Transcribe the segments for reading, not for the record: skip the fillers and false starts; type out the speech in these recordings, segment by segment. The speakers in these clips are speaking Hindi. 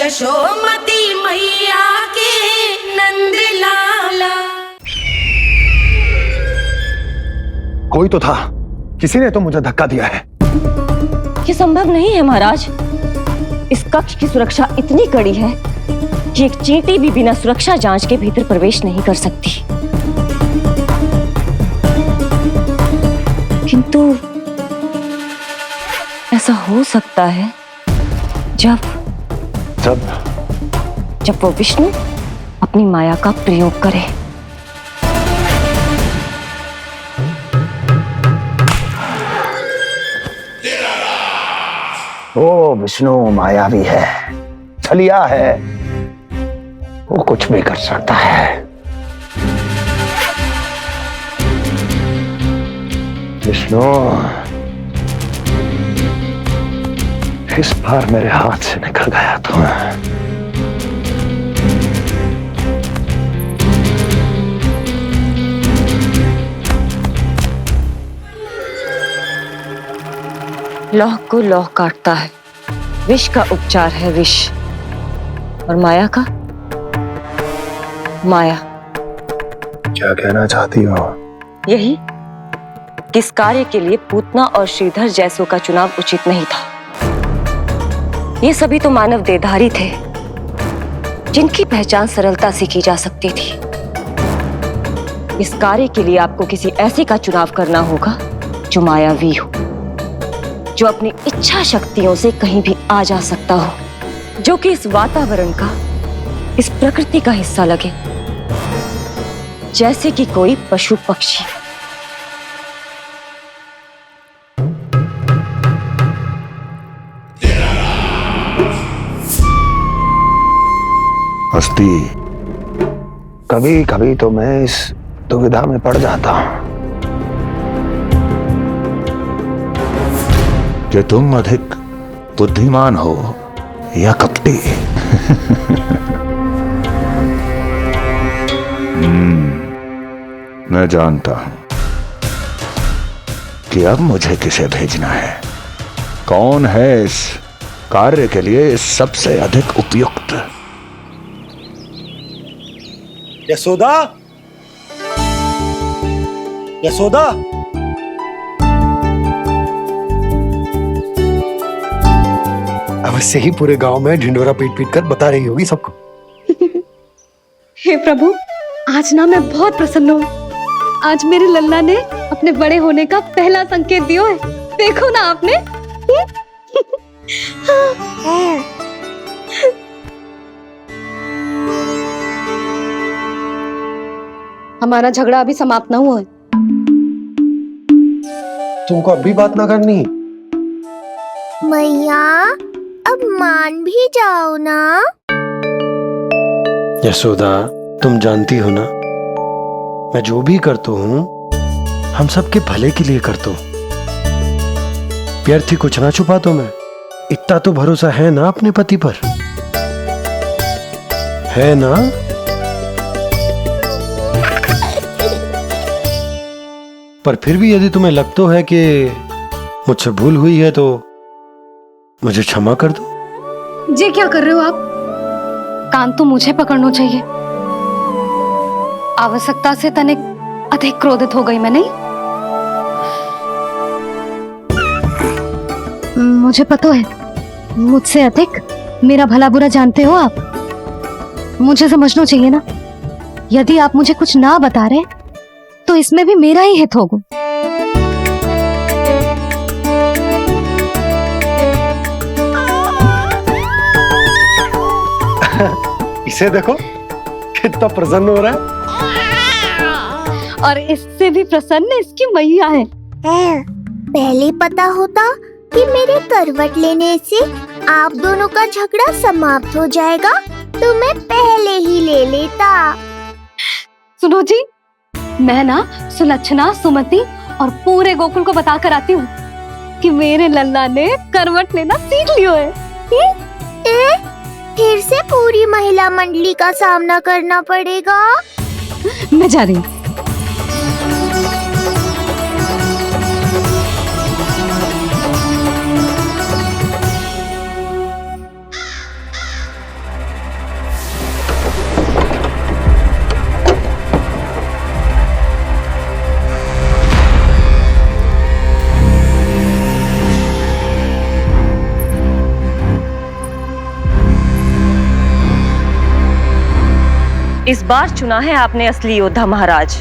यशोमती मैया के नंद लाला। कोई तो था, किसी ने तो मुझे धक्का दिया है। ये संभव नहीं है महाराज। इस कक्ष की सुरक्षा इतनी कड़ी है कि एक चींटी भी बिना सुरक्षा जांच के भीतर प्रवेश नहीं कर सकती। किंतु ऐसा हो सकता है जब वो विष्णु अपनी माया का प्रयोग करे। वो विष्णु मायावी है, छलिया है, वो कुछ भी कर सकता है। विष्णु, इस बार मेरे हाथ से निकल गया तो लौह को लौह काटता है, विष का उपचार है विष, और माया का माया। क्या कहना चाहती हो? यही, किस कार्य के लिए पूतना और श्रीधर जैसों का चुनाव उचित नहीं था। ये सभी तो मानव देहधारी थे, जिनकी पहचान सरलता से की जा सकती थी। इस कार्य के लिए आपको किसी ऐसे का चुनाव करना होगा जो मायावी हो, जो अपनी इच्छा शक्तियों से कहीं भी आ जा सकता हो, जो कि इस वातावरण का, इस प्रकृति का हिस्सा लगे, जैसे कि कोई पशु पक्षी। हस्ती, कभी कभी तो मैं इस दुविधा में पड़ जाता हूं कि तुम अधिक बुद्धिमान हो या कपटी। मैं जानता हूं कि अब मुझे किसे भेजना है, कौन है इस कार्य के लिए सबसे अधिक उपयुक्त। यशोदा, यशोदा, अवश्य ही पूरे गांव में ढिंडोरा पीट पीट कर बता रही होगी सबको। हे प्रभु, आज ना मैं बहुत प्रसन्न हूँ। आज मेरे लल्ला ने अपने बड़े होने का पहला संकेत दिया है। देखो ना आपने। हमारा झगड़ा अभी समाप्त ना हुआ है। तुमको अब भी बात ना करनी? मैया, अब मान भी जाओ ना। यशोदा, तुम जानती हो ना, मैं जो भी करता हूँ हम सबके भले के लिए करता हूँ। व्यर्थ ही कुछ ना छुपा तो मैं। इतना तो भरोसा है ना अपने पति पर, है ना? पर फिर भी यदि तुम्हें लगता है कि मुझसे भूल हुई है तो मुझे क्षमा कर दो। ये क्या कर रहे हो आप? कान तो मुझे पकड़ना चाहिए। आवश्यकता से तनिक अधिक क्रोधित हो गई मैं, नहीं? मुझे पता है, मुझसे अधिक मेरा भला बुरा जानते हो आप। मुझे समझना चाहिए ना। यदि आप मुझे कुछ ना बता रहे तो इसमें भी मेरा ही हित होगा। इसे देखो कितना प्रसन्न हो रहा है। और इससे भी प्रसन्न इसकी मैया है। पहले पता होता कि मेरे करवट लेने से आप दोनों का झगड़ा समाप्त हो जाएगा तो मैं पहले ही ले लेता। सुनो जी, मैं ना सुलक्षणा, सुमति और पूरे गोकुल को बता कर आती हूँ कि मेरे लल्ला ने करवट लेना सीख लियो है। फिर से पूरी महिला मंडली का सामना करना पड़ेगा। मैं जा रही हूँ। इस बार चुना है आपने असली योद्धा महाराज।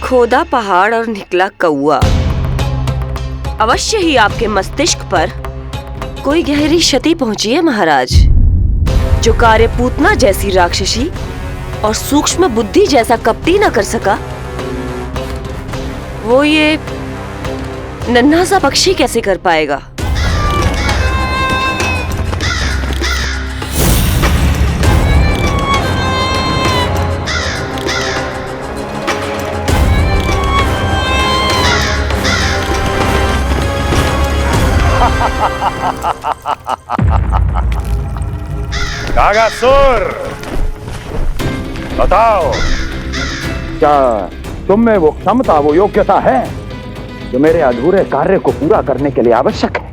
खोदा पहाड़ और निकला कौआ। अवश्य ही आपके मस्तिष्क पर कोई गहरी क्षति पहुंची है महाराज। जो कार्य पूतना जैसी राक्षसी और सूक्ष्म बुद्धि जैसा कपटी न कर सका, वो ये नन्हा सा पक्षी कैसे कर पाएगा। कागासुर, बताओ, क्या तुम में वो क्षमता, वो योग्यता है जो मेरे अधूरे कार्य को पूरा करने के लिए आवश्यक है?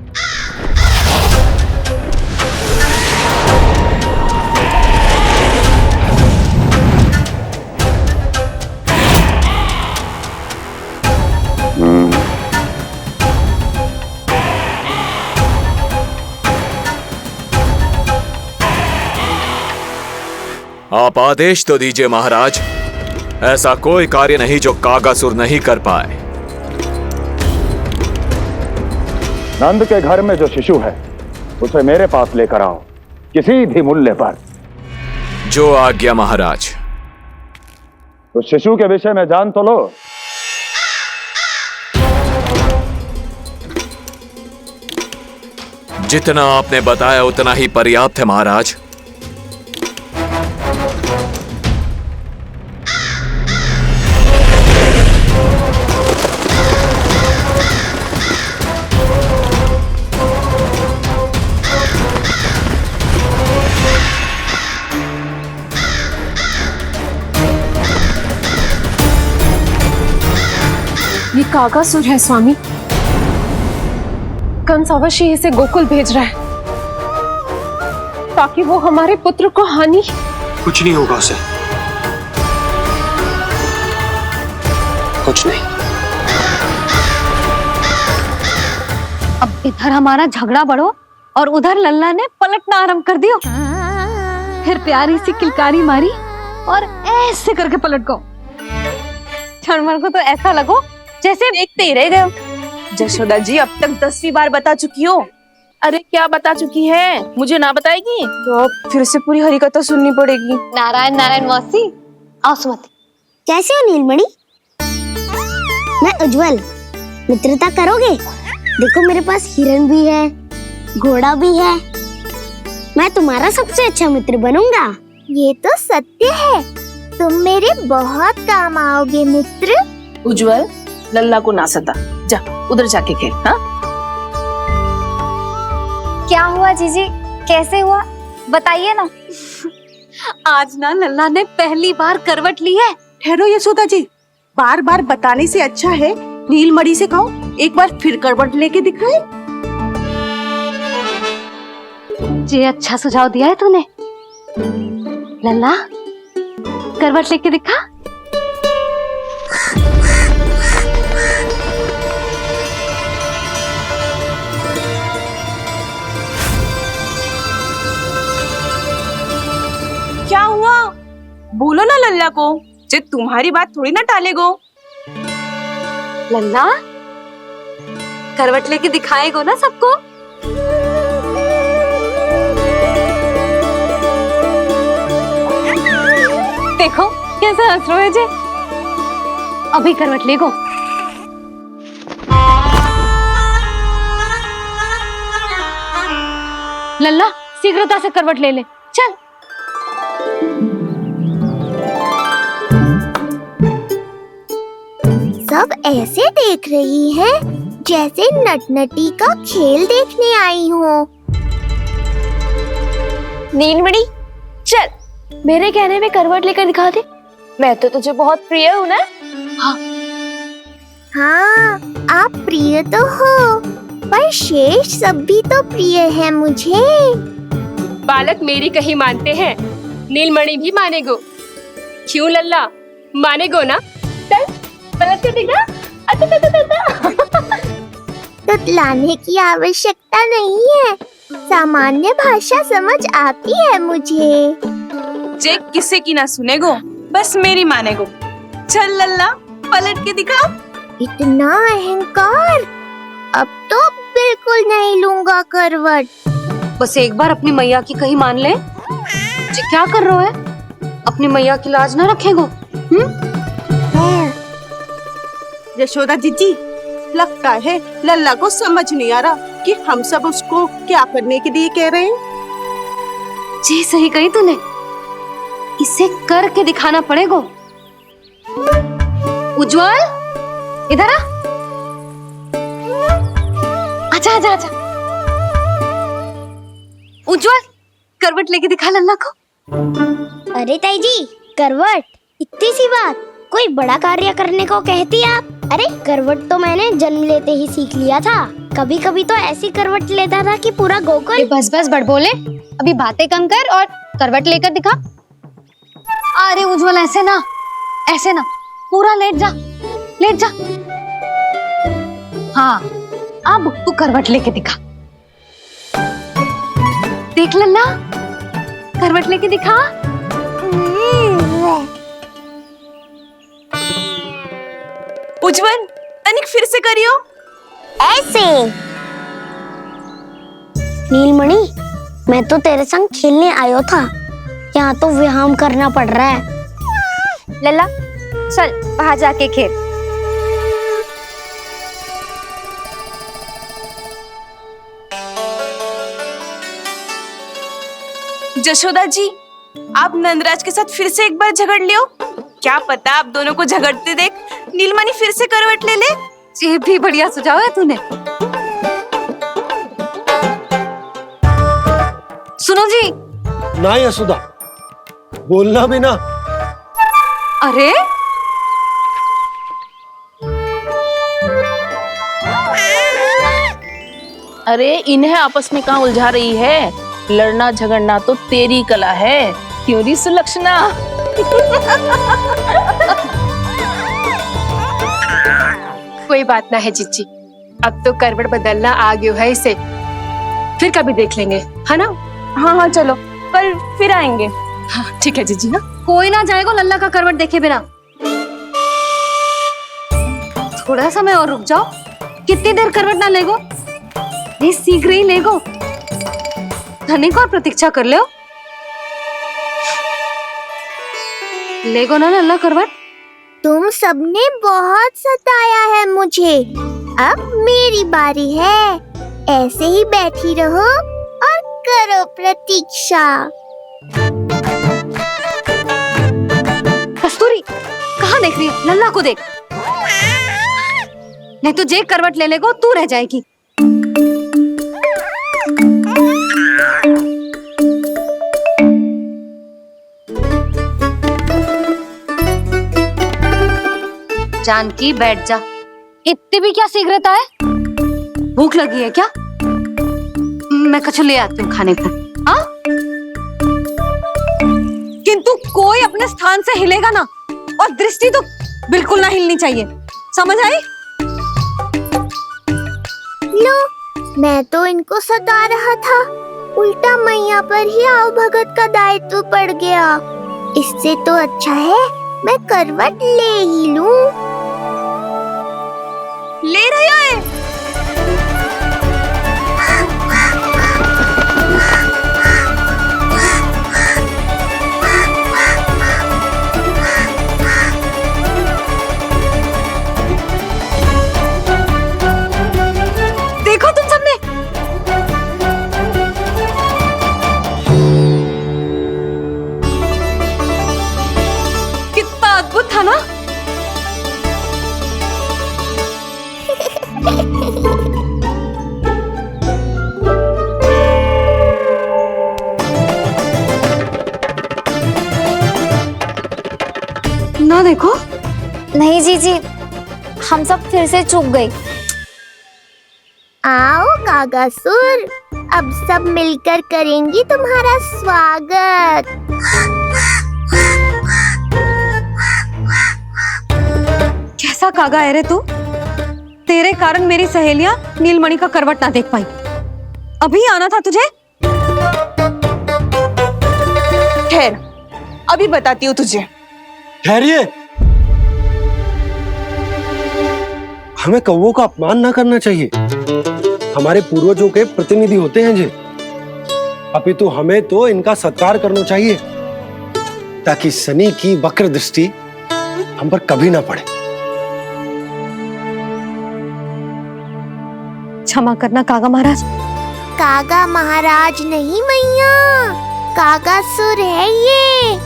आप आदेश तो दीजिए महाराज। ऐसा कोई कार्य नहीं जो कागासुर नहीं कर पाए। नंद के घर में जो शिशु है उसे मेरे पास लेकर आओ, किसी भी मूल्य पर। जो आज्ञा महाराज। उस शिशु के विषय में जान तो लो। जितना आपने बताया उतना ही पर्याप्त है महाराज। ये कागासुर है स्वामी। कंस अवश्य इसे गोकुल भेज रहा है ताकि वो हमारे पुत्र को हानि। कुछ नहीं होगा उसे, कुछ नहीं। अब इधर हमारा झगड़ा बढ़ो और उधर लल्ला ने पलटना आरंभ कर दियो। फिर प्यारी सी किलकारी मारी और ऐसे करके पलट गो। क्षणभर को तो ऐसा लगो जैसे देखते ही रह गए। जशोदा जी अब तक 10वीं बार बता चुकी हो। अरे क्या बता चुकी है, मुझे ना बताएगी तो अब फिर से पूरी हरी कथा सुननी पड़ेगी। नारायण नारायण मौसी, आओ सुमति। कैसे हो नीलमणि? मैं उज्जवल, मित्रता करोगे? देखो मेरे पास हिरन भी है, घोड़ा भी है। मैं तुम्हारा सबसे अच्छा मित्र बनूंगा। ये तो सत्य है, तुम मेरे बहुत काम आओगे मित्र। उज्जवल, लल्ला को ना सता, जा उधर जाके खेल। हाँ, क्या हुआ जीजी, कैसे हुआ बताइए ना। आज ना लल्ला ने पहली बार करवट ली है। ठहरो यशोदा जी, बार बार बताने से अच्छा है नीलमणि से कहो एक बार फिर करवट लेके दिखाए। ये अच्छा सुझाव दिया है तूने। लल्ला करवट लेके दिखा। क्या हुआ? बोलो ना लल्ला को, जे तुम्हारी बात थोड़ी ना टालेगो। लल्ला करवट लेके दिखाएगो ना सबको। देखो कैसा हंस रहे जे। अभी करवट लेगो। लल्ला शीघ्रता से करवट ले ले, चल। सब ऐसे देख रही है जैसे नटनटी का खेल देखने आई हो। नीलमणि चल, मेरे कहने में करवट लेकर दिखा दे। मैं तो तुझे बहुत प्रिय हूँ ना। हाँ, आप प्रिय तो हो, पर शेष सब भी तो प्रिय है मुझे। बालक मेरी कहीं मानते हैं, नीलमणि भी मानेगो। क्यों लल्ला, मानेगो ना? चल पलट के दिखा। तुतलाने की आवश्यकता नहीं है, सामान्य भाषा समझ आती है मुझे। जे किसी की ना सुनेगो, बस मेरी मानेगो। चल लल्ला, पलट के दिखा। इतना अहंकार, अब तो बिल्कुल नहीं लूंगा करवट। बस एक बार अपनी मैया की कहीं मान ले। जी क्या कर रहे हो? अपनी मैया की लाज ना रखेगो? यशोदा जीजी, लगता है लल्ला को समझ नहीं आ रहा कि हम सब उसको क्या करने के लिए कह रहे हैं। जी सही कही तूने, इसे करके दिखाना पड़ेगा। उज्जवल, इधर आ। आजा आजा आजा। उज्जवल, करवट लेके दिखा लल्ला को। अरे ताई जी, करवट, इतनी सी बात, कोई बड़ा कार्य करने को कहती आप? अरे करवट तो मैंने जन्म लेते ही सीख लिया था। कभी कभी तो ऐसी करवट लेता था कि पूरा गोकुल। बस बस बड़ बोले, अभी बातें कम कर और करवट लेकर दिखा। अरे उज्जवल, ऐसे ना, ऐसे ना, पूरा लेट जा, लेट जा। हाँ, अब तू करवट लेके दिखा। देख लल्ला, करवट लेके दिखा। उज्जवल, तनिक फिर से करियो। ऐसे। नीलमणि, मैं तो तेरे संग खेलने आयो था, यहाँ तो व्यायाम करना पड़ रहा है। लल्ला चल वहां जाके खेल। जशोदा जी, आप नंदराज के साथ फिर से एक बार झगड़ लियो। क्या पता आप दोनों को झगड़ते देख नीलमणि फिर से करवट ले ले। ये भी बढ़िया सुझाव है तूने। सुनो जी। ना यशोदा, बोलना भी ना। अरे अरे इन्हें आपस में कहाँ उलझा रही है? लड़ना झगड़ना तो तेरी कला है, क्यों री सुलक्षणा? कोई बात ना है जीजी, अब तो करवट बदलना आ गयो है इसे, फिर कभी देख लेंगे, है ना? हाँ हाँ चलो, कल फिर आएंगे। हाँ ठीक है जीजी। हाँ कोई ना जाएगा लल्ला का करवट देखे बिना। थोड़ा समय और रुक जाओ। कितनी देर करवट ना लेगो? ये सीख रही लेगो। धनिक और प्रतीक्षा कर ले। लेगो ना लल्ला करवट। तुम सबने बहुत सताया है मुझे, अब मेरी बारी है। ऐसे ही बैठी रहो और करो प्रतीक्षा। कस्तूरी, कहाँ देख रही है? लल्ला को देख, नहीं तो जे करवट ले लेगो तू रह जाएगी। जानकी बैठ जा। इतनी भी क्या शीघ्रता है? भूख लगी है क्या? मैं कछु ले आती हूँ खाने को। हाँ? किंतु कोई अपने स्थान से हिलेगा ना, और दृष्टि तो बिल्कुल ना हिलनी चाहिए, समझ आई? लो, मैं तो इनको सता रहा था, उल्टा मैया पर ही आओ भगत का दायित्व पड़ गया। इससे तो अच्छा है मैं करवट ले ही लूं। ले रही है। देखो तुम सबने, कितना अद्भुत था ना? ना देखो। नहीं जीजी, हम सब फिर से चूक गए। आओ कागासुर, अब सब मिलकर करेंगी तुम्हारा स्वागत। कैसा कागा है रे तू? तेरे कारण मेरी सहेलियां नीलमणि का करवट ना देख पाई। अभी आना था तुझे। ठहर, अभी बताती हूँ तुझे। ठहरिए, हमें कौवों का अपमान ना करना चाहिए। हमारे पूर्वजों के प्रतिनिधि होते हैं जी। अपितु हमें तो इनका सत्कार करना चाहिए ताकि शनि की वक्र दृष्टि हम पर कभी ना पड़े। क्षमा करना कागा महाराज। कागा महाराज नहीं मैया, कागासुर है ये।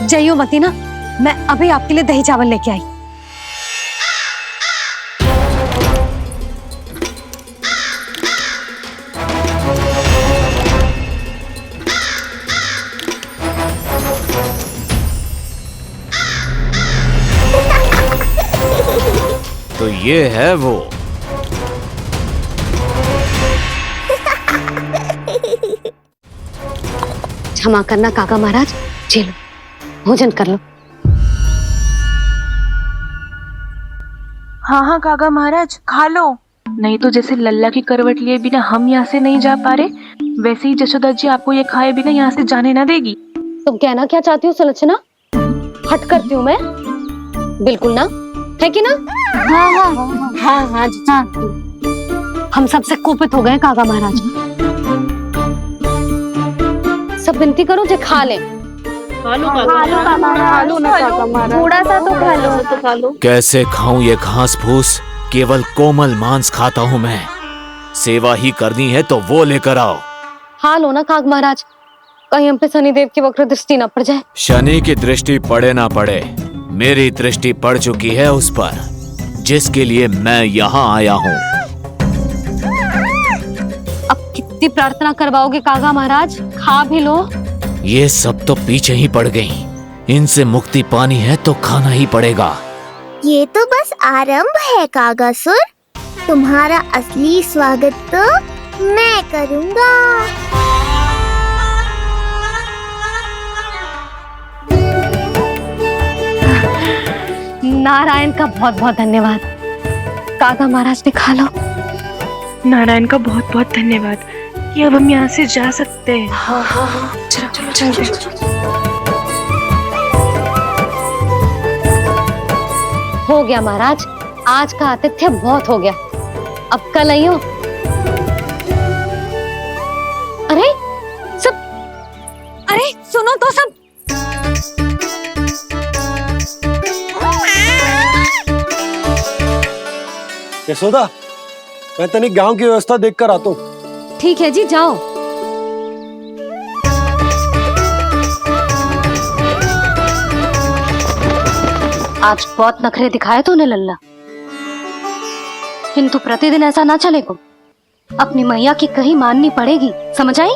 जइयो मती ना, मैं अभी आपके लिए दही चावल लेके आई। तो ये है वो। क्षमा करना काका महाराज, चलो भोजन कर लो। हाँ हाँ काका महाराज, खा लो। नहीं तो जैसे लल्ला की करवट लिए बिना हम यहाँ से नहीं जा पा रहे, वैसे ही जशोदा जी आपको ये खाए बिना यहाँ से जाने ना देगी। तुम कहना क्या चाहती हो सुलक्षणा? हट करती हूँ मैं? बिल्कुल ना, है कि ना? हाँ हाँ हाँ हाँ हाँ। हम सबसे कुपित हो गए काका महाराज। सब विनती करो जे खा ले। थोड़ा सा तो खा लो। कैसे खाऊं ये घास फूस? केवल कोमल मांस खाता हूँ मैं। सेवा ही करनी है तो वो लेकर आओ। खा लो ना काग महाराज, कहीं हम पे शनिदेव की वक्र दृष्टि न पड़ जाए। शनि की दृष्टि पड़े ना पड़े, मेरी दृष्टि पड़ चुकी है उस पर, जिसके लिए मैं यहाँ आया हूँ। अब कितनी प्रार्थना करवाओगे कागा महाराज? खा भी लो। ये सब तो पीछे ही पड़ गई, इनसे मुक्ति पानी है तो खाना ही पड़ेगा। ये तो बस आरंभ है कागासुर, तुम्हारा असली स्वागत तो मैं करूँगा। नारायण का बहुत बहुत धन्यवाद। काका महाराज ने खा लो। नारायण का बहुत बहुत धन्यवाद कि अब हम यहाँ से जा सकते हैं। हो गया महाराज, आज का आतिथ्य बहुत हो गया, अब कल आइयो। अरे सब, अरे सुनो तो सब। यशोदा, मैं तनिक गांव की व्यवस्था देखकर आता हूँ। ठीक है जी, जाओ। आज बहुत नखरे दिखाए तूने लल्ला, किंतु प्रतिदिन ऐसा ना चलेगा। अपनी मैया की कहीं माननी पड़ेगी, समझ आई?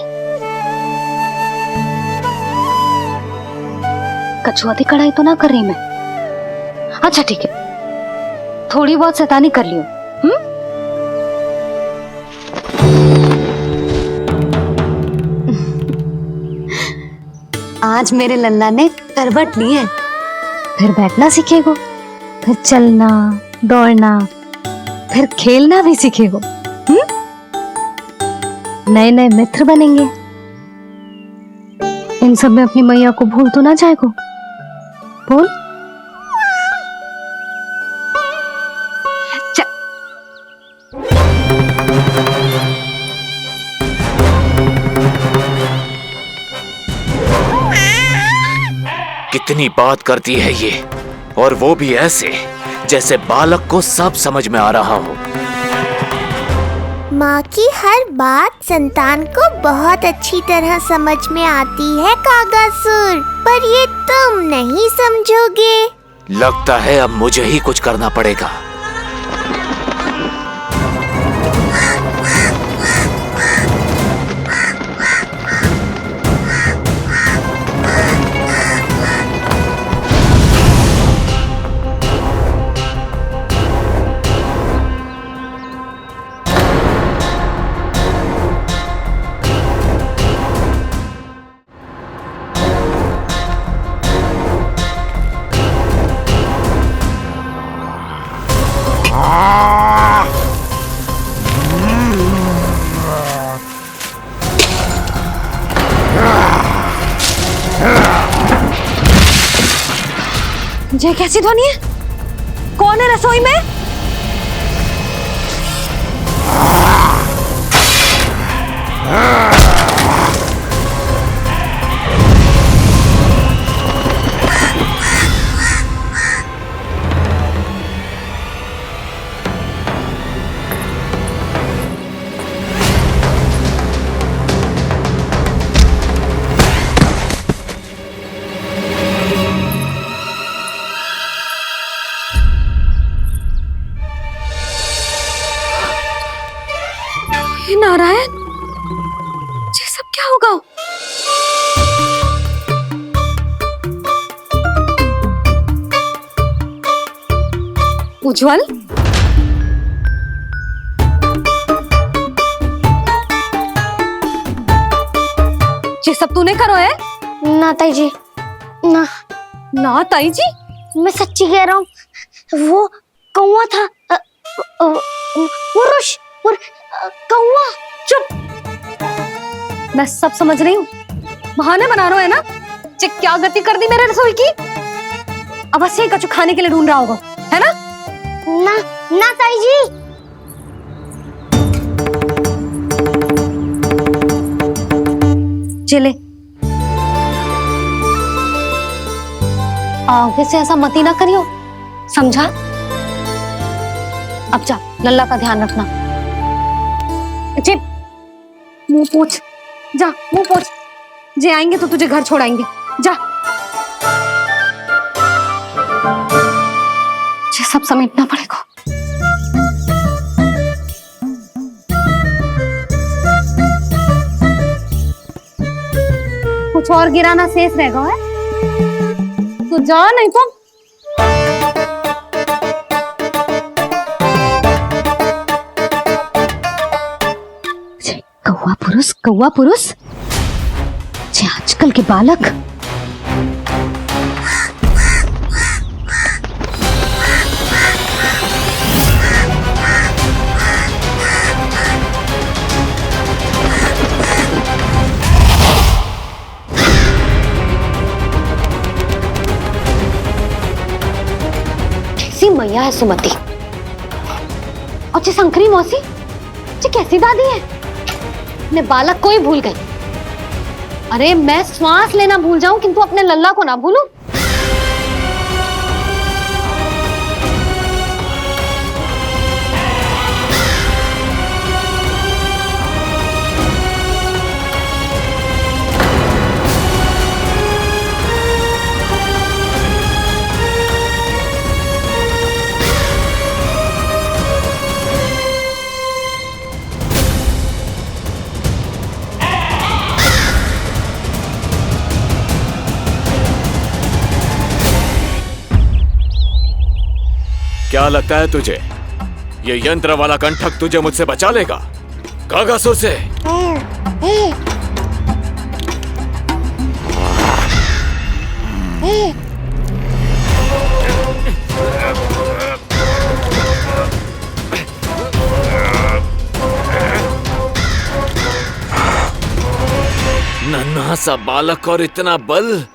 कछुआती कढ़ाई तो ना कर रही मैं। अच्छा ठीक है, थोड़ी बहुत शैतानी कर लियो। आज मेरे लल्ला ने करवट ली है, फिर बैठना सीखेगो, फिर चलना दौड़ना, फिर खेलना भी सीखेगो। नए नए मित्र बनेंगे। इन सब में अपनी मैया को भूल तो ना जाएगो। बोल। कितनी बात करती है ये, और वो भी ऐसे जैसे बालक को सब समझ में आ रहा हो। माँ की हर बात संतान को बहुत अच्छी तरह समझ में आती है कागासुर, पर ये तुम नहीं समझोगे। लगता है अब मुझे ही कुछ करना पड़ेगा। ये कैसी ध्वनि है? कौन है रसोई में? नारायण, ये सब क्या होगा? उज्जवल, ये सब तूने करो है? ना ताई जी, ना ना ताई जी, मैं सच्ची कह रहा हूँ। वो कौवा था, पुरुष कौवा। चुप, मैं सब समझ रही हूँ। बहाने बना रहे हो है ना? ये क्या गति कर दी मेरे रसोई की? अवश्य ही कछु खाने के लिए ढूंढ रहा होगा, है ना? ना ना ताई जी। चले, आगे से ऐसा मत ही ना करियो, समझा? अब जा, लल्ला का ध्यान रखना। चिप, मुंह पोछ, जा मुंह पोछ। जे आएंगे तो तुझे घर छोड़ाएंगे, जा। ये सब समेटना पड़ेगा। कुछ और गिराना शेष रहेगा है? तो जा, नहीं तो कौवा पुरुष, जे आजकल के बालक। कैसी मैया है सुमति, और जे शंकरी मौसी, जे कैसी दादी है। मैं बालक को ही भूल गई। अरे मैं श्वास लेना भूल जाऊं किंतु अपने लल्ला को ना भूलूं। क्या लगता है तुझे ये यंत्र वाला कंठक तुझे मुझसे बचा लेगा? कागासुर से। नन्हा सा बालक और इतना बल।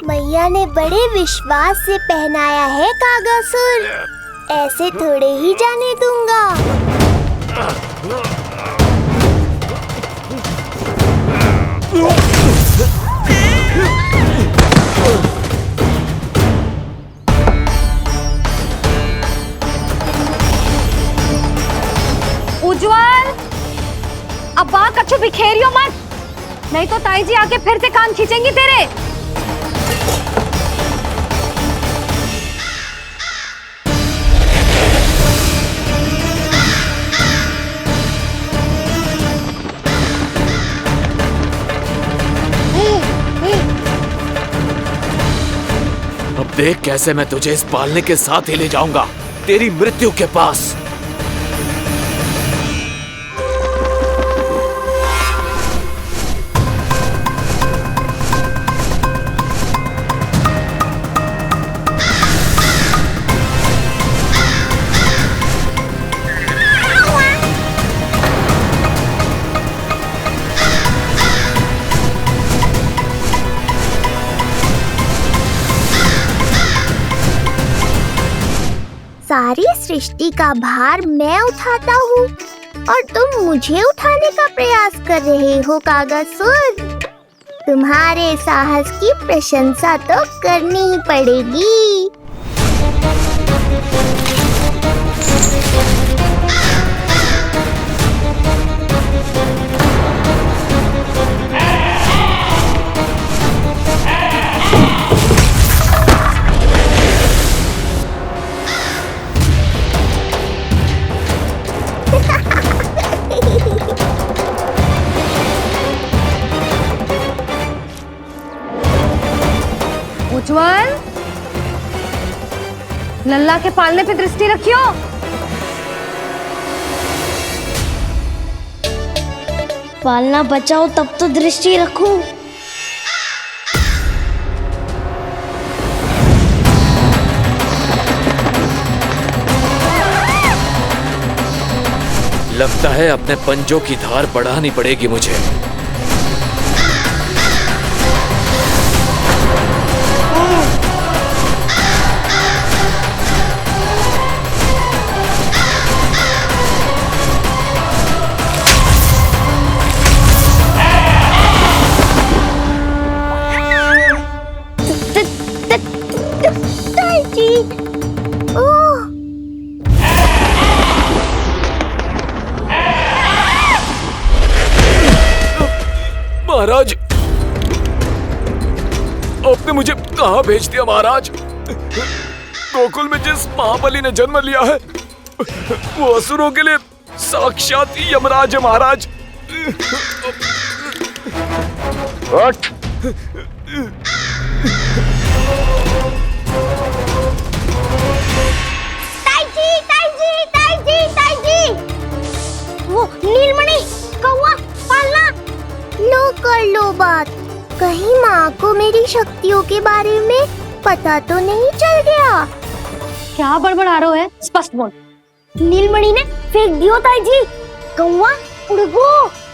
मैया ने बड़े विश्वास से पहनाया है कागासुर, ऐसे थोड़े ही जाने दूंगा। उज्जवल, अब बात कछु बिखेरियो मत, नहीं तो ताई जी आके फिर से कान खींचेंगी तेरे। अब देख कैसे मैं तुझे इस पालने के साथ ही ले जाऊंगा तेरी मृत्यु के पास। सारी सृष्टि का भार मैं उठाता हूँ और तुम मुझे उठाने का प्रयास कर रहे हो कागासुर। तुम्हारे साहस की प्रशंसा तो करनी ही पड़ेगी। उज्जवल, लल्ला के पालने पे दृष्टि रखियो। पालना बचाओ तब तो दृष्टि रखूं। लगता है अपने पंजों की धार बढ़ानी पड़ेगी मुझे। महाराज, आपने मुझे कहाँ भेज दिया महाराज? गोकुल में जिस महाबली ने जन्म लिया है वो असुरों के लिए साक्षात यमराज है महाराज। उठ। वो नीलमणि, कौवा, पालना, लो कर लो बात। कहीं माँ को मेरी शक्तियों के बारे में पता तो नहीं चल गया। क्या बड़बड़ा रहे हो है? स्पष्ट बोल। नीलमणि ने फेंक दियो ताई जी। कौवा उड़ गयो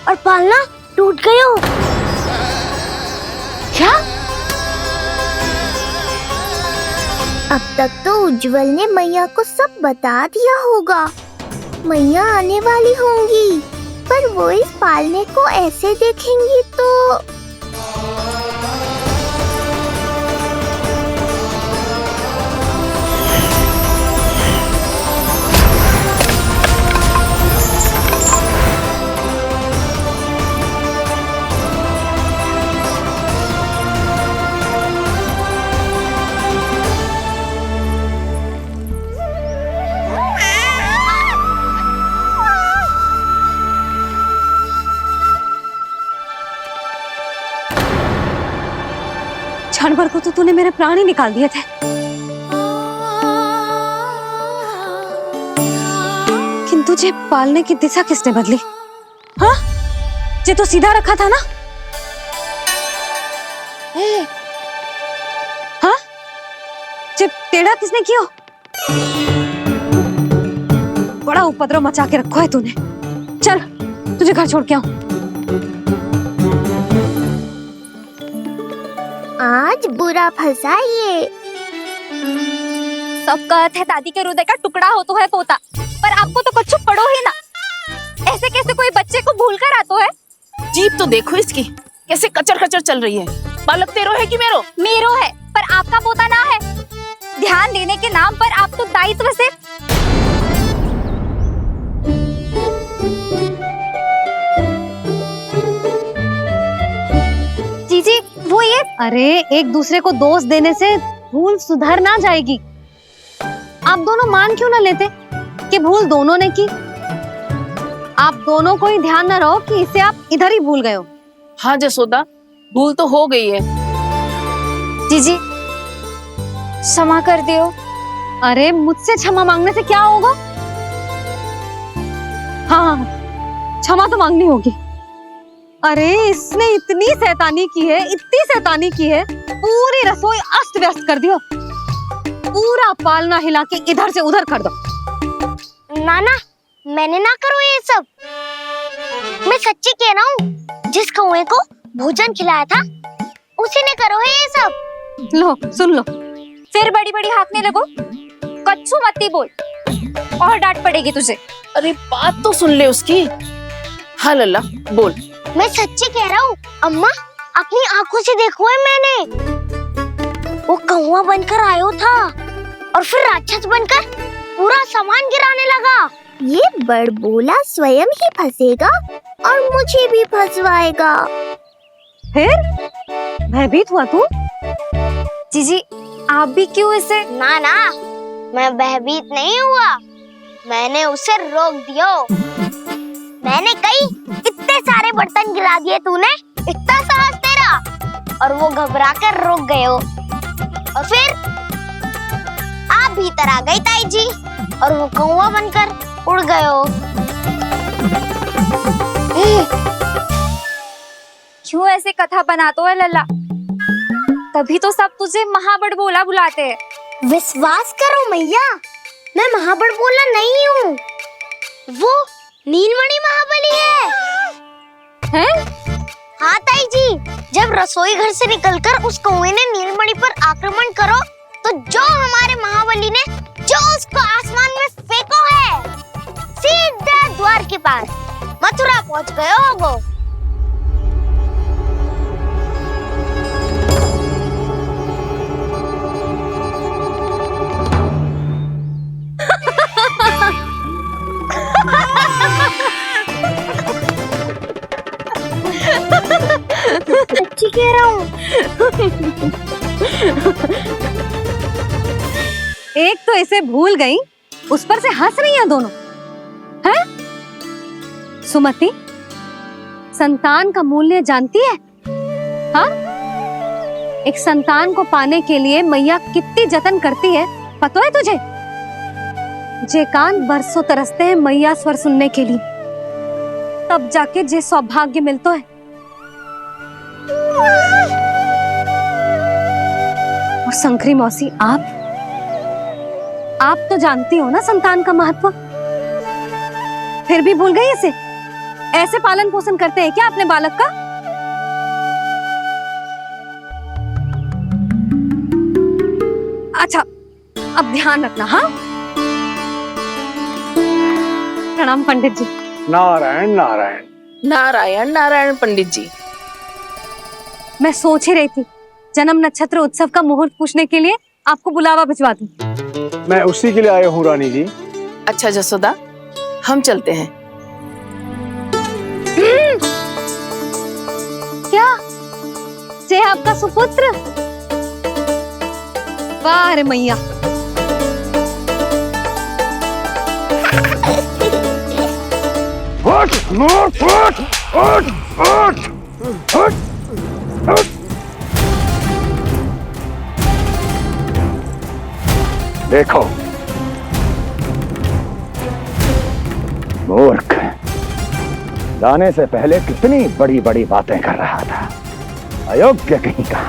और पालना टूट गयो। क्या? अब तक तो उज्जवल ने मैया को सब बता दिया होगा। मैया आने वाली होंगी, पर वो इस पालने को ऐसे देखेंगी तो क्षण भर को तो तूने मेरे प्राण ही निकाल दिए थे, किंतु तुझे पालने की दिशा किसने बदली? हाँ, ये तो सीधा रखा था ना? हाँ, ये टेढ़ा किसने किया? बड़ा उपद्रव मचा के रखा है तूने। चल, तुझे घर छोड़ के आऊं। आज बुरा फंसा ये। सब कहते हैं दादी के हृदय का टुकड़ा हो तो है पोता, पर आपको तो कुछ पड़ो ही ना। ऐसे कैसे कोई बच्चे को भूल कर आतो है? जीप तो देखो इसकी, कैसे कचर कचर चल रही है। बालक तेरो है कि मेरो? मेरो है, पर आपका पोता ना है। ध्यान देने के नाम पर आप तो दायित्व से जीजी वो ये। अरे एक दूसरे को दोष देने से भूल सुधर ना जाएगी। आप दोनों मान क्यों ना लेते कि भूल दोनों ने की? आप दोनों को ही ध्यान न रहो कि इसे आप इधर ही भूल गए हो। हाँ जसोदा, भूल तो हो गई है। जीजी क्षमा कर दियो। अरे मुझसे क्षमा मांगने से क्या होगा? हाँ, क्षमा तो मांगनी होगी। अरे इसने इतनी शैतानी की है, इतनी शैतानी की है, पूरी रसोई अस्त व्यस्त कर दियो। पूरा पालना हिला के इधर से उधर कर दो। नाना, मैंने ना करो ये सब। मैं सच्ची कह रहा हूँ, जिस कौवे को भोजन खिलाया था उसी ने करो है ये सब। लो सुन लो। फिर बड़ी बड़ी हाकने लगो। कच्छू मत बोल। और डांट पड़ेगी तुझे। अरे बात तो सुन ले उसकी। हाँ लल्ला बोल। मैं सच्ची कह रहा हूँ अम्मा, अपनी आंखों से देखो है मैंने। वो कौवा बनकर आयो था और फिर राक्षस बनकर पूरा सामान गिराने लगा। ये बड़बोला स्वयं ही फंसेगा और मुझे भी फंसवाएगा। फिर भयभीत हुआ तू? जीजी आप भी क्यों इसे? ना ना, मैं भयभीत नहीं हुआ, मैंने उसे रोक दिया। मैंने कही इतने सारे बर्तन गिरा दिए तूने, इतना साहस तेरा, और वो घबरा कर रुक गए हो। और फिर आप भीतर आ गई ताई जी और वो कौवा बनकर उड़ गए हो। क्यों ऐसे कथा बनाते हो लल्ला? तभी तो सब तुझे महाबड़बोला बुलाते हैं। विश्वास करो मैया, मैं महाबड़बोला नहीं हूँ, वो नीलमणि महाबली है। हैं? हाँ ताई जी, जब रसोई घर से निकलकर उस कौवे ने नीलमणि पर आक्रमण करो तो जो हमारे महाबली ने जो उसको आसमान में फेंको है, सीधे द्वार के पास मथुरा पहुंच गए हो वो। सच्ची कह रहा हूँ। एक तो इसे भूल गई, उस पर से हंस रही हैं दोनों। हैं? सुमति, संतान का मूल्य जानती है? हाँ? एक संतान को पाने के लिए मैया कितनी जतन करती है, पता है तुझे? जे कान बरसों तरसते हैं मैया स्वर सुनने के लिए, तब जाके जे सौभाग्य मिलता है। और शंकरी मौसी, आप तो जानती हो ना संतान का महत्व, फिर भी भूल गई इसे? ऐसे पालन पोषण करते हैं क्या अपने बालक का? अच्छा, अब ध्यान रखना। हाँ, प्रणाम पंडित जी। नारायण नारायण। नारायण नारायण पंडित जी। मैं सोच ही रही थी जन्म नक्षत्र उत्सव का मुहूर्त पूछने के लिए आपको बुलावा भिजवा दूं। मैं उसी के लिए आया हूँ रानी जी। अच्छा जसोदा, हम चलते हैं। क्या जे आपका सुपुत्र? वाह रे मैया। उठ, उठ, उठ, उठ, उठ, उठ, उठ। देखो मूर्ख, जाने से पहले कितनी बड़ी बड़ी बातें कर रहा था, अयोग्य कहीं का।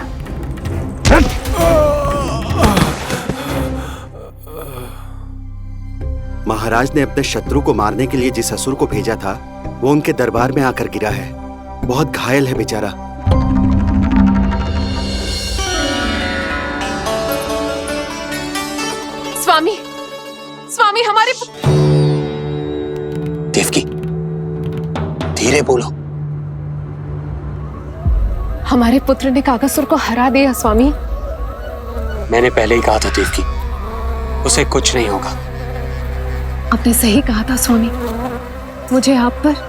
महाराज ने अपने शत्रु को मारने के लिए जिस असुर को भेजा था वो उनके दरबार में आकर गिरा है, बहुत घायल है बेचारा। स्वामी, स्वामी हमारे देवकी, धीरे बोलो। हमारे पुत्र ने काकासुर को हरा दिया स्वामी। मैंने पहले ही कहा था देवकी, उसे कुछ नहीं होगा। आपने सही कहा था स्वामी, मुझे आप पर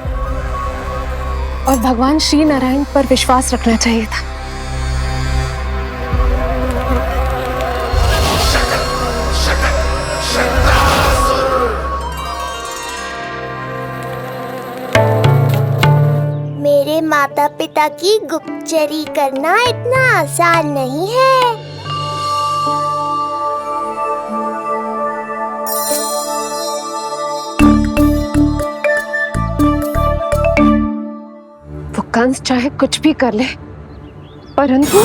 और भगवान श्री नारायण पर विश्वास रखना चाहिए था। मेरे माता पिता की गुप्तचरी करना इतना आसान नहीं है। वो कंस चाहे कुछ भी कर ले, परंतु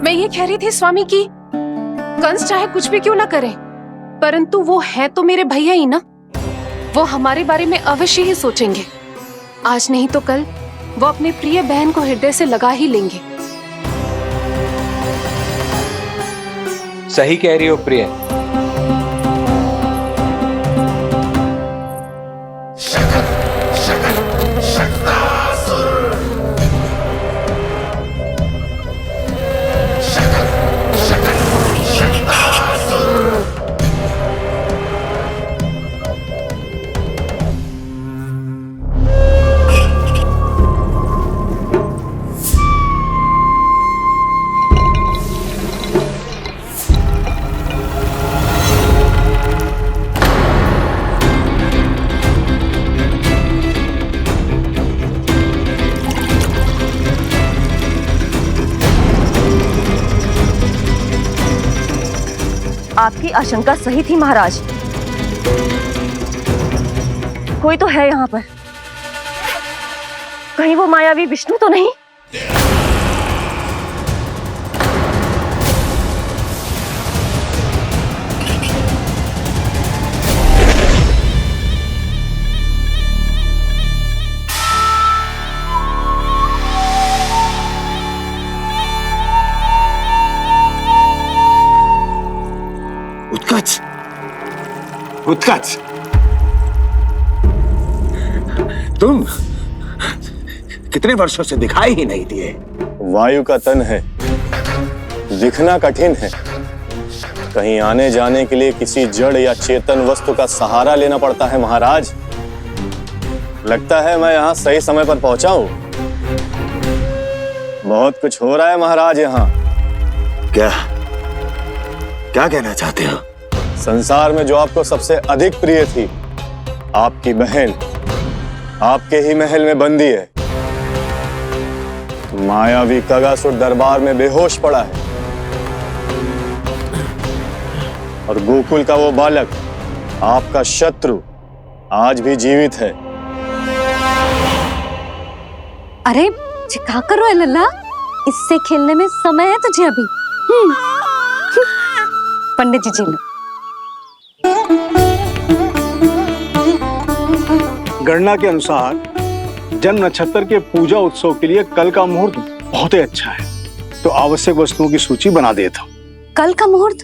मैं ये कह रही थी स्वामी कि कंस चाहे कुछ भी क्यों ना करे, परंतु वो है तो मेरे भैया ही ना। वो हमारे बारे में अवश्य ही सोचेंगे। आज नहीं तो कल वो अपनी प्रिय बहन को हृदय से लगा ही लेंगे। सही कह रही हो प्रिय। आपकी आशंका सही थी महाराज। कोई तो है यहाँ पर। कहीं वो मायावी विष्णु तो नहीं? उत्कच, उत्कच, तुम कितने वर्षों से दिखाई ही नहीं दिए। वायु का तन है, दिखना कठिन है। कहीं आने जाने के लिए किसी जड़ या चेतन वस्तु का सहारा लेना पड़ता है महाराज। लगता है मैं यहाँ सही समय पर पहुंचा हूँ। बहुत कुछ हो रहा है महाराज यहाँ। क्या क्या कहना चाहते हो? संसार में जो आपको सबसे अधिक प्रिय थी, आपकी बहन आपके ही महल में बंदी है। मायावी कगासुर दरबार में बेहोश पड़ा है और गोकुल का वो बालक, आपका शत्रु, आज भी जीवित है। अरे क्या कर रहे हो लल्ला? इससे खेलने में समय है तुझे अभी। पंडित जी लो। गणना के अनुसार जन्म नक्षत्र के पूजा उत्सव के लिए कल का मुहूर्त बहुत ही अच्छा है, तो आवश्यक वस्तुओं की सूची बना देता हूँ। कल का मुहूर्त?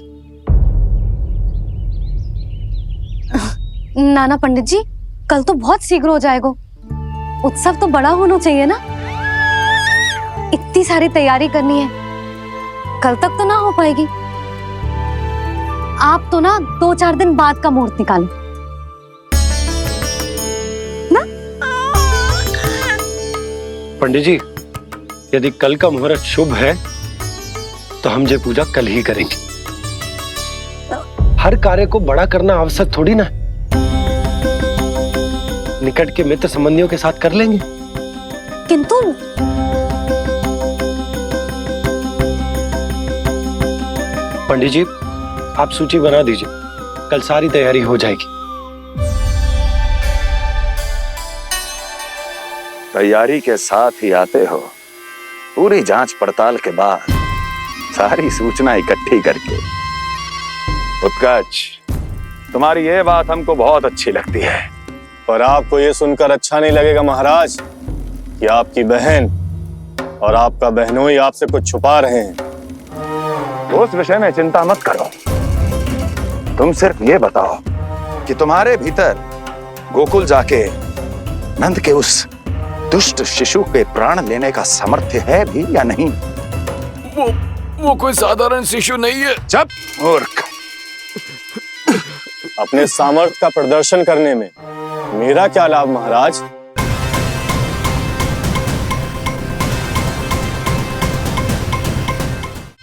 नाना पंडित जी, कल तो बहुत शीघ्र हो जाएगा। उत्सव तो बड़ा होना चाहिए ना। इतनी सारी तैयारी करनी है, कल तक तो ना हो पाएगी। आप तो ना 2-4 दिन बाद का मुहूर्त निकालो ना। पंडित जी, यदि कल का मुहूर्त शुभ है तो हम ये पूजा कल ही करेंगे। हर कार्य को बड़ा करना आवश्यक थोड़ी ना। निकट के मित्र संबंधियों के साथ कर लेंगे। किंतु पंडित जी, आप सूची बना दीजिए, कल सारी तैयारी हो जाएगी। तैयारी के साथ ही आते हो, पूरी जांच पड़ताल के बाद सारी सूचना इकट्ठी करके। उत्कच, तुम्हारी ये बात हमको बहुत अच्छी लगती है। पर आपको ये सुनकर अच्छा नहीं लगेगा महाराज कि आपकी बहन और आपका बहनोई आपसे कुछ छुपा रहे हैं। उस विषय में चिंता मत करो। तुम सिर्फ ये बताओ कि तुम्हारे भीतर गोकुल जाके नंद के उस दुष्ट शिशु के प्राण लेने का सामर्थ्य है भी या नहीं? वो कोई साधारण शिशु नहीं है। चुप मूर्ख। अपने सामर्थ्य का प्रदर्शन करने में मेरा क्या लाभ महाराज?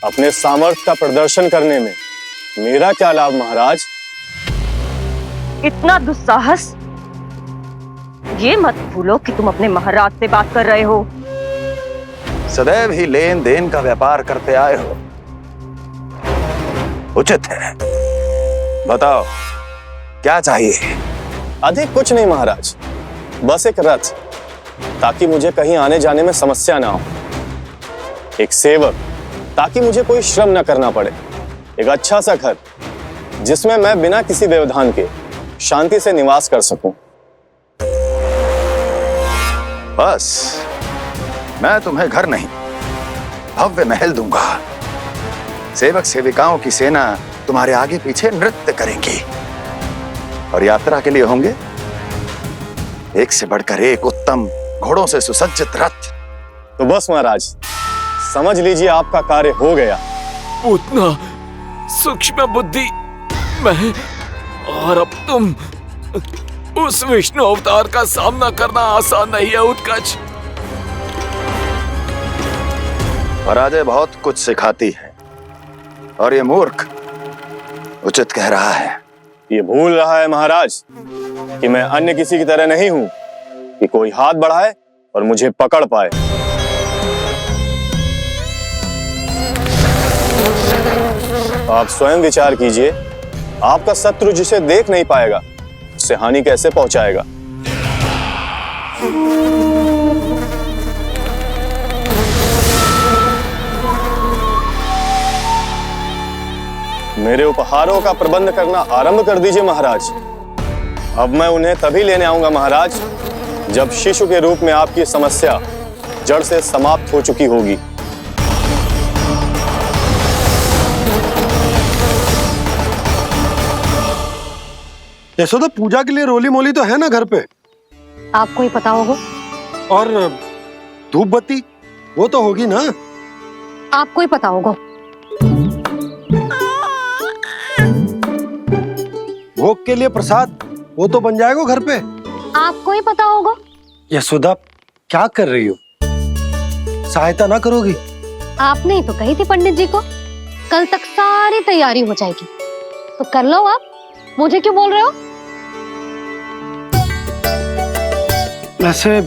अपने सामर्थ्य का प्रदर्शन करने में मेरा क्या लाभ महाराज? इतना दुस्साहस? ये मत भूलो कि तुम अपने महाराज से बात कर रहे हो। सदैव ही लेन देन का व्यापार करते आए हो, उचित है। बताओ क्या चाहिए? अधिक कुछ नहीं महाराज, बस एक रथ, ताकि मुझे कहीं आने जाने में समस्या ना हो। एक सेवक, ताकि मुझे कोई श्रम न करना पड़े। एक अच्छा सा घर, जिसमें मैं बिना किसी व्यवधान के शांति से निवास कर सकूं। बस मैं तुम्हें घर नहीं, भव्य महल दूंगा। सेवक सेविकाओं की सेना तुम्हारे आगे पीछे नृत्य करेंगी और यात्रा के लिए होंगे एक से बढ़कर एक उत्तम घोड़ों से सुसज्जित रथ। तो बस महाराज, समझ लीजिए आपका कार्य हो गया। उतना सूक्ष्म बुद्धि मैं, और अब तुम, उस विष्णु अवतार का सामना करना आसान नहीं है उत्कच। पराजय बहुत कुछ सिखाती है और ये मूर्ख उचित कह रहा है। ये भूल रहा है महाराज कि मैं अन्य किसी की तरह नहीं हूं कि कोई हाथ बढ़ाए और मुझे पकड़ पाए। आप स्वयं विचार कीजिए, आपका शत्रु जिसे देख नहीं पाएगा उससे हानि कैसे पहुंचाएगा। मेरे उपहारों का प्रबंध करना आरंभ कर दीजिए महाराज। अब मैं उन्हें तभी लेने आऊंगा महाराज जब शिशु के रूप में आपकी समस्या जड़ से समाप्त हो चुकी होगी। यशोदा, पूजा के लिए रोली मोली तो है ना घर पे? आपको ही पता होगा। और धूप बत्ती वो तो होगी ना? आपको ही पता होगा। भोग के लिए प्रसाद वो तो बन जाएगा घर पे। आपको ही पता होगा। यशोदा, क्या कर रही हो? सहायता ना करोगी? आपने ही तो कही थी पंडित जी को कल तक सारी तैयारी हो जाएगी, तो कर लो आप। मुझे क्यों बोल रहे हो? वैसे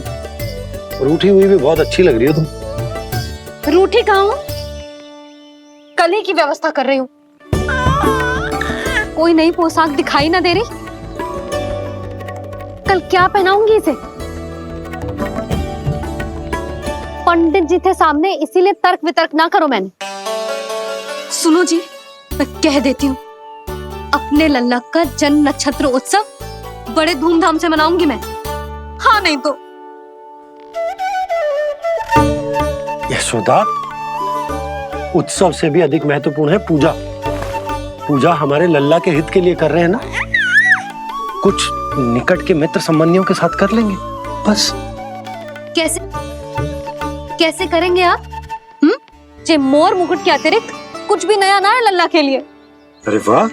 रूठी हुई भी बहुत अच्छी लग रही हो तुम। रूठी कहाँ हूँ? कल ही की व्यवस्था कर रही हूँ। कोई नई पोशाक दिखाई ना दे रही? कल क्या पहनाऊंगी इसे? पंडित जी थे सामने, इसीलिए तर्क वितर्क ना करो। मैंने सुनो जी, मैं कह देती हूँ, अपने लल्ला का जन्म नक्षत्र उत्सव बड़े धूमधाम से मनाऊंगी मैं। हाँ नहीं तो। यशोदा, उत्सव से भी अधिक महत्वपूर्ण है पूजा। पूजा हमारे लल्ला के हित के लिए कर रहे हैं ना, कुछ निकट के मित्र संबंधियों के साथ कर लेंगे बस। कैसे कैसे करेंगे आप? जे मोर मुकुट के अतिरिक्त कुछ भी नया ना है लल्ला के लिए। अरे वाह,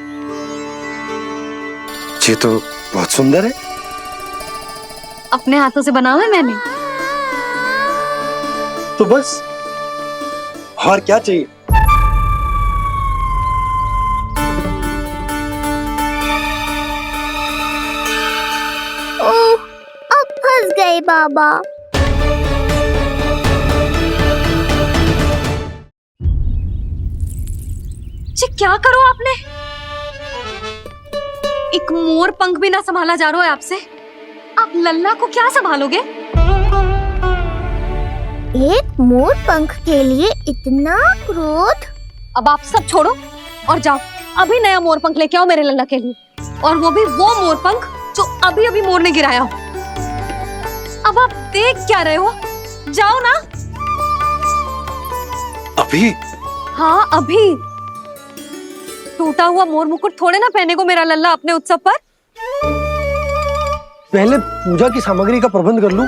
ये तो बहुत सुंदर है। अपने हाथों से बना है मैंने। तो बस और क्या चाहिए? ओह, अब फंस गए बाबा। जी क्या करो आपने? एक मोर पंख भी ना संभाला जा रहा है आपसे। आप लल्ला को क्या संभालोगे? एक मोर पंख के लिए इतना क्रोध? अब आप सब छोड़ो और जाओ, अभी नया मोर पंख लेके आओ मेरे लल्ला के लिए, और वो भी वो मोर पंख जो अभी अभी मोर ने गिराया हो। अब आप देख क्या रहे हो? जाओ ना। अभी? हाँ अभी। टूटा हुआ मोर मुकुट थोड़े ना पहने को मेरा लल्ला अपने उत्सव पर। पहले पूजा की सामग्री का प्रबंध कर लूं।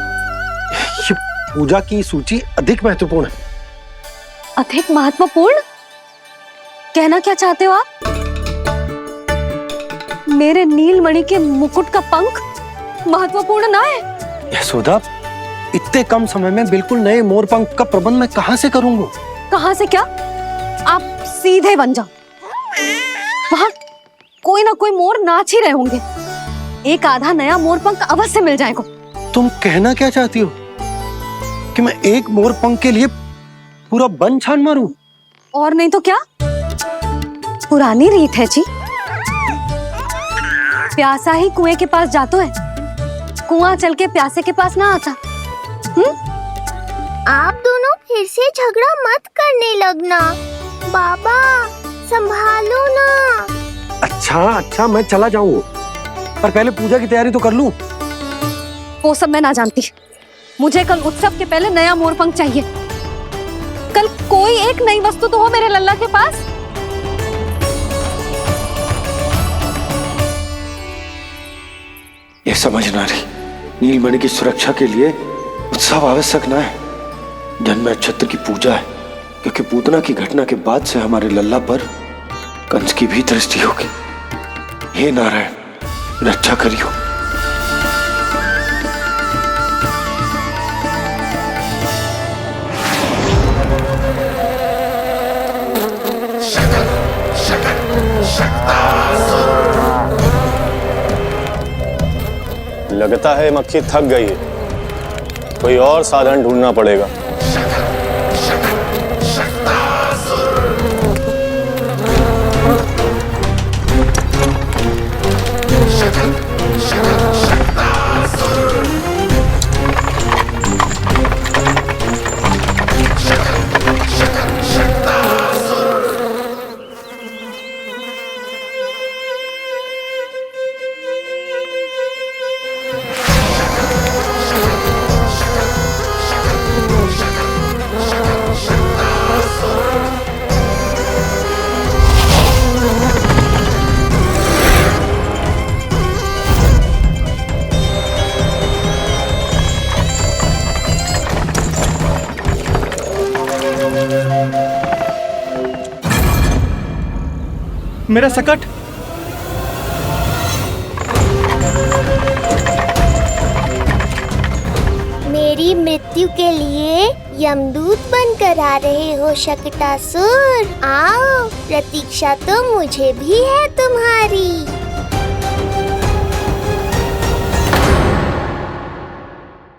ये पूजा की सूची अधिक महत्वपूर्ण है। अधिक महत्वपूर्ण? कहना क्या चाहते हो आप? मेरे नीलमणि के मुकुट का पंख महत्वपूर्ण ना है? यशोदा, इतने कम समय में बिल्कुल नए मोर पंख का प्रबंध मैं कहां से करूंगा? कहां से क्या? आप सीधे बन जाओ। वहां कोई ना कोई मोर नाच ही रहे होंगे, एक आधा नया मोर पंख अवश्य मिल जाएगा। तुम कहना क्या चाहती हो कि मैं एक मोर पंख के लिए पूरा वन छान मारूं? और नहीं तो क्या, पुरानी रीत है जी। प्यासा ही कुएं के पास जाता है, कुआं चल के प्यासे के पास ना आता। आप दोनों फिर से झगड़ा मत करने लगना। बाबा संभालो ना। अच्छा मैं चला जाऊंगा, पर पहले पूजा की तैयारी तो कर लूं। वो सब मैं ना जानती। मुझे कल उत्सव के पहले नया मोरपंख चाहिए। कल कोई एक नई वस्तु तो हो मेरे लल्ला के पास। ये समझ ना रही, नीलमणि की सुरक्षा के लिए उत्सव आवश्यक ना है, जन्म नक्षत्र की पूजा है, क्योंकि पूतना की घटना के बाद से हमारे लल्ला पर कंस की भी दृष्टि होगी। हे नारायण, रक्षा करियो। लगता है मक्खी थक गई है, कोई और साधन ढूंढना पड़ेगा। मेरा सकट। मेरी मृत्यु के लिए यमदूत बनकर आ रहे हो शकटासुर? आओ, प्रतीक्षा तो मुझे भी है तुम्हारी।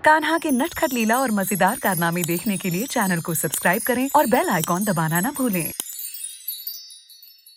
कान्हा के नटखट लीला और मजेदार कारनामे देखने के लिए चैनल को सब्सक्राइब करें और बेल आइकॉन दबाना ना भूलें।